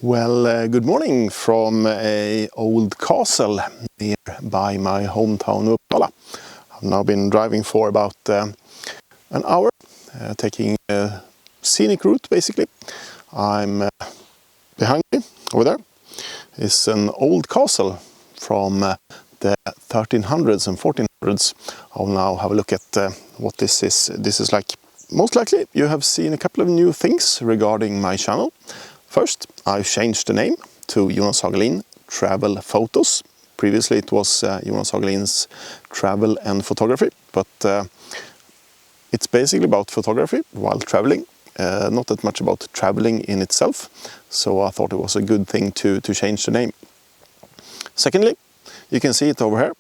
Well, good morning from a old castle nearby my hometown Uppsala. I've now been driving for about an hour, taking a scenic route basically. I'm behind me, over there, is an old castle from the 1300s and 1400s. I'll now have a look at what this is like. Most likely you have seen a couple of new things regarding my channel. First, I've changed the name to Jonas Hagelin Travel Photos. Previously it was Jonas Hagelin's Travel and Photography, but it's basically about photography while traveling, not that much about traveling in itself, so I thought it was a good thing to change the name. Secondly, you can see it over here.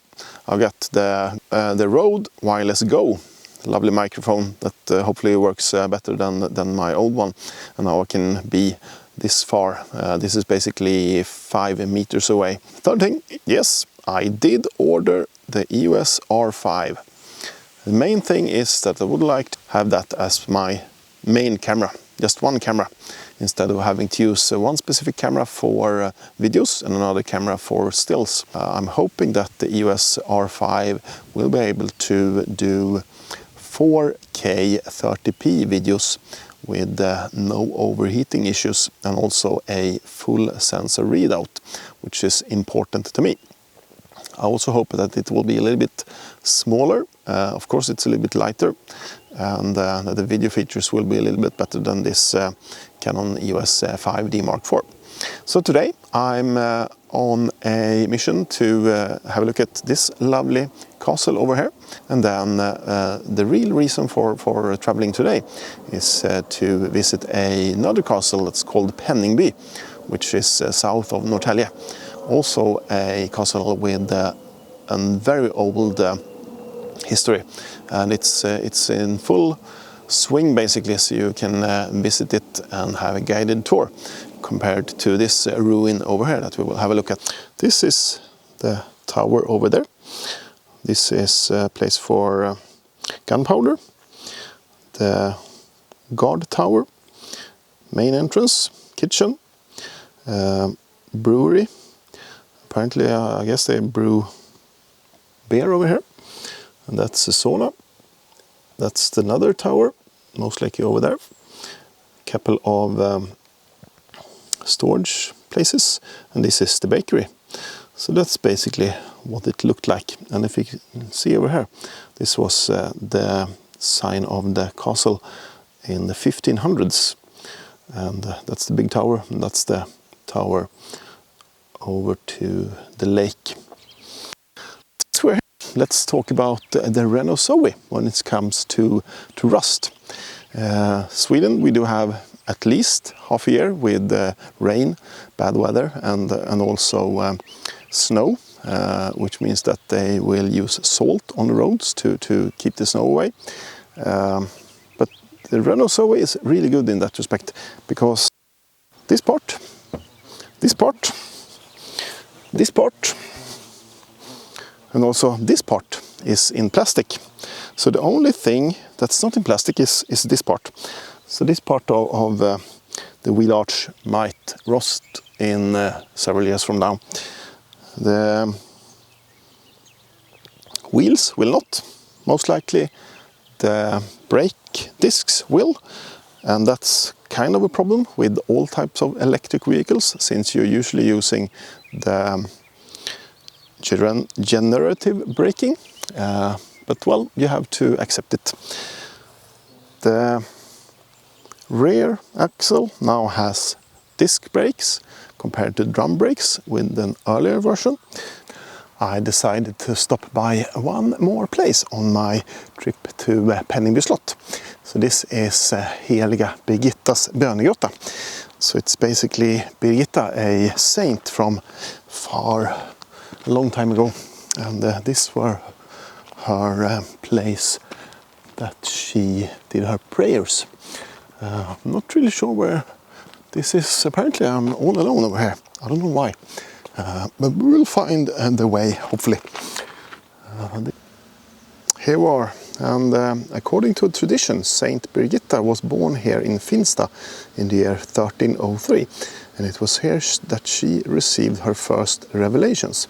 I've got the Rode Wireless Go, lovely microphone that hopefully works better than my old one, and now I can be this far. This is basically 5 meters away. Third thing, yes, I did order the EOS R5. The main thing is that I would like to have that as my main camera, just one camera, instead of having to use one specific camera for videos and another camera for stills. I'm hoping that the EOS R5 will be able to do 4K 30p videos with no overheating issues, and also a full sensor readout, which is important to me. I also hope that it will be a little bit smaller. Of course it's a little bit lighter, and the video features will be a little bit better than this Canon EOS 5D Mark IV. So today I'm on a mission to have a look at this lovely castle over here, and then the real reason for traveling today is to visit another castle that's called Penningby, which is south of Norrtälje. Also a castle with a very old history, and it's in full swing basically, so you can visit it and have a guided tour compared to this ruin over here that we will have a look at. This is the tower over there. This is a place for gunpowder, the guard tower, main entrance, kitchen, brewery. Apparently, I guess they brew beer over here. And that's the sauna. That's another tower, most likely over there. A couple of storage places, and this is the bakery. So that's basically what it looked like. And if you can see over here, this was the sign of the castle in the 1500s, and that's the big tower, and that's the tower over to the lake. Let's talk about the Renault Zoe when it comes to rust. Sweden, we do have at least half a year with rain, bad weather, and also snow, which means that they will use salt on the roads to keep the snow away. But the Renault Zoe is really good in that respect, because this part, and also this part is in plastic. So the only thing that's not in plastic is this part. So this part of the wheel arch might rust in several years from now. The wheels will not. Most likely the brake discs will. And that's kind of a problem with all types of electric vehicles, since you're usually using the generative braking. But well, you have to accept it. The rear axle now has disc brakes compared to drum brakes with an earlier version. I decided to stop by one more place on my trip to Penningby slott. So this is Heliga Birgittas bönegrotta. So it's basically Birgitta, a saint from a long time ago, and this were her place that she did her prayers. I'm not really sure where this is. Apparently I'm all alone over here. I don't know why, but we will find the way, hopefully. Here we are, and according to tradition, Saint Birgitta was born here in Finsta in the year 1303. and it was here that she received her first revelations.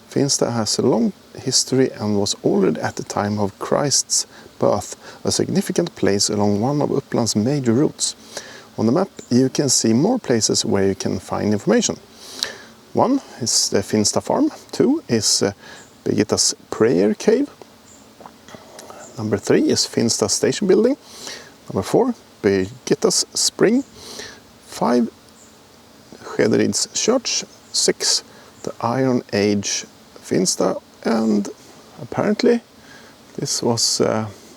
Finsta has a long history and was already at the time of Christ's birth a significant place along one of Uppland's major routes. On the map you can see more places where you can find information. One is the Finsta farm, 2 is Birgittas prayer cave, number 3 is Finsta station building, number 4 Birgittas spring, 5 Skederid's church, 6 the Iron Age Finsta, and apparently this was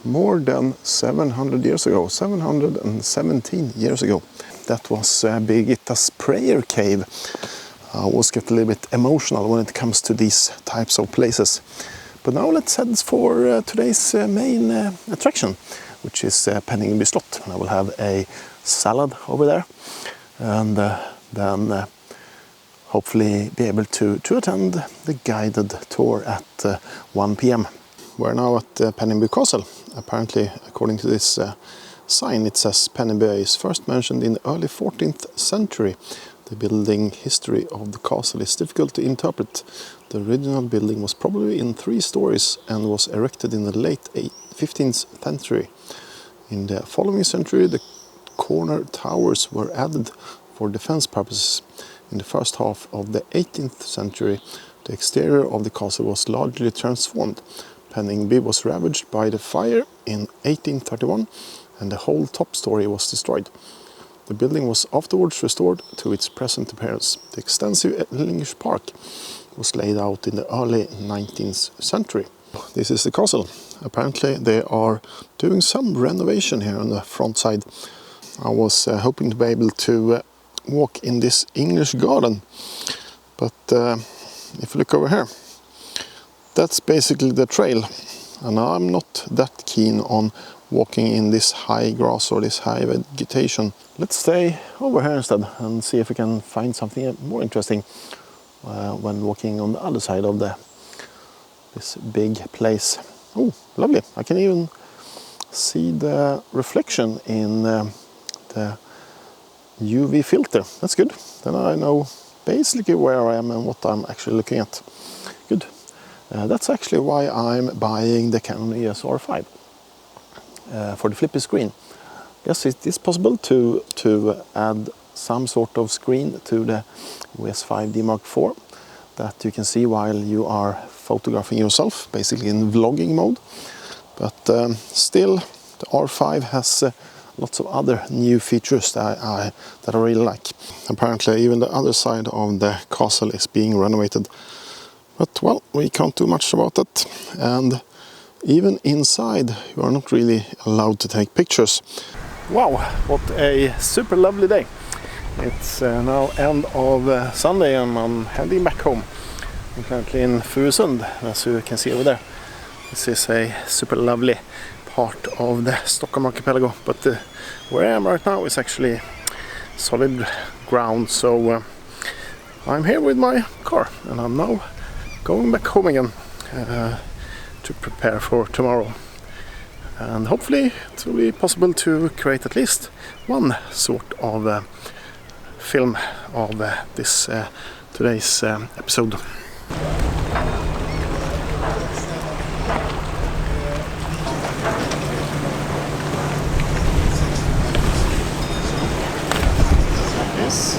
more than 700 years ago, 717 years ago. That was Birgittas prayer cave. I always get a little bit emotional when it comes to these types of places. But now let's head for today's main attraction, which is Penningby slott. I will have a salad over there, and then hopefully be able to attend the guided tour at 1 p.m. We're now at Penningby Castle. Apparently, according to this sign, it says Penningby is first mentioned in the early 14th century. The building history of the castle is difficult to interpret. The original building was probably in 3 stories and was erected in the late 15th century. In the following century, the corner towers were added for defense purposes. In the first half of the 18th century, the exterior of the castle was largely transformed. Penningby was ravaged by the fire in 1831 and the whole top story was destroyed. The building was afterwards restored to its present appearance. The extensive English park was laid out in the early 19th century. This is the castle. Apparently they are doing some renovation here on the front side. I was hoping to be able to walk in this English garden, but if you look over here, that's basically the trail, and I'm not that keen on walking in this high grass or this high vegetation. Let's stay over here instead and see if we can find something more interesting when walking on the other side of this big place. Oh, lovely! I can even see the reflection in the UV filter. That's good. Then I know basically where I am and what I'm actually looking at. Good. That's actually why I'm buying the Canon EOS R5 for the flippy screen. Yes, it is possible to add some sort of screen to the EOS 5D Mark IV that you can see while you are photographing yourself, basically in vlogging mode. But still, the R5 has lots of other new features that I really like. Apparently even the other side of the castle is being renovated. But well, we can't do much about that. And even inside you are not really allowed to take pictures. Wow, what a super lovely day. It's now end of Sunday and I'm heading back home. I'm currently in Furusund, as you can see over there. This is a super lovely part of the Stockholm archipelago, but where I am right now is actually solid ground, so I'm here with my car and I'm now going back home again to prepare for tomorrow, and hopefully it will be possible to create at least one sort of film of this today's episode. Yes.